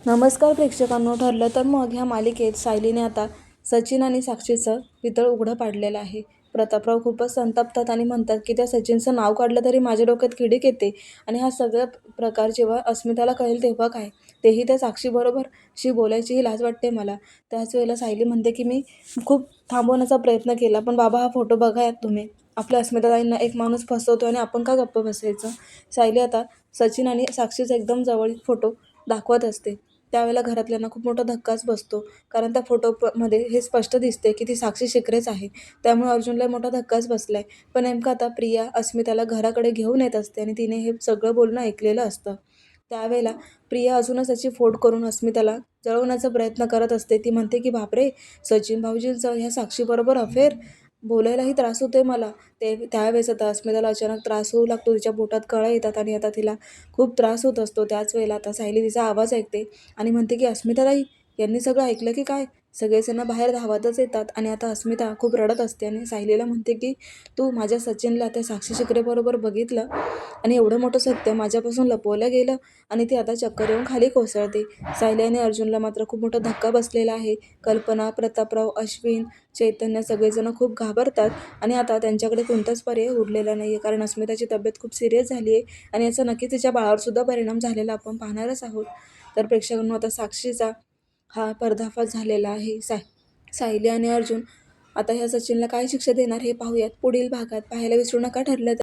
नमस्कार प्रेक्षकांनो. ठरलं तर मग ह्या मालिकेत सायलीने आता सचिन आणि साक्षीचं पितळ उघडं पाडलेलं आहे. प्रतापराव खूपच संतापतात आणि म्हणतात की त्या सचिनचं नाव काढलं तरी माझ्या डोक्यात किडीक येते. आणि हा सगळा प्रकार जेव्हा अस्मिताला कळेल तेव्हा काय, तेही त्या साक्षीबरोबरशी बोलायचीही लाज वाटते मला. त्याच वेळेला सायली म्हणते की मी खूप थांबवण्याचा प्रयत्न केला, पण बाबा हा फोटो बघा तुम्ही. आपल्या अस्मिताताईंना एक माणूस फसवतो आणि आपण का गप्प बसायचं. सायली आता सचिन आणि साक्षीचा एकदम जवळीक फोटो दाखवत असते. त्यावेळेला घरातल्यांना खूप मोठा धक्काच बसतो. कारण त्या मध्ये हे स्पष्ट दिसते की ती साक्षी शिकरेच आहे. त्यामुळे अर्जुनला मोठा धक्काच बसलाय. पण नेमकं आता प्रिया अस्मिताला घराकडे घेऊन येत असते आणि तिने हे सगळं बोलणं ऐकलेलं असतं. त्यावेळेला प्रिया अजूनच त्याची फोड करून अस्मिताला जळवण्याचा प्रयत्न करत असते. ती म्हणते की बापरे, सचिन भाऊजींचं ह्या साक्षीबरोबर अफेअर, बोलायलाही त्रास होतोय मला. त्यावेळेस आता अस्मिताला अचानक त्रास होऊ लागतो. तिच्या पोटात कळा येतात आणि आता तिला खूप त्रास होत असतो. त्याच वेळेला आता सायली तिचा आवाज ऐकते आणि म्हणते की अस्मिताताई, यांनी सगळं ऐकलं की काय. सगळेजण बाहेर धावतच येतात आणि आता अस्मिता खूप रडत असते आणि सायलीला म्हणते की तू माझ्या सचिनला त्या साक्षी शिकरेबरोबर बघितलं आणि एवढं मोठं सत्य माझ्यापासून लपवलं गेलं. आणि ती आता चक्कर येऊन खाली कोसळते. सायली आणि अर्जुनला मात्र खूप मोठा धक्का बसलेला आहे. कल्पना, प्रतापराव, अश्विन, चैतन्य सगळेजण खूप घाबरतात आणि आता त्यांच्याकडे कोणताच पर्याय उरलेला नाही आहे. कारण अस्मिताची तब्येत खूप सिरियस झाली आहे आणि याचा नक्कीच तिच्या बाळावर सुद्धा परिणाम झालेला आपण पाहणारच आहोत. तर प्रेक्षकांनो, आता साक्षीचा हा पर्दाफाश झालेला आहे. सायली आणि अर्जुन आता ह्या सचिनला काय शिक्षा देणार हे पाहूयात पुढील भागात. पाहायला विसरू नका. ठरलं तर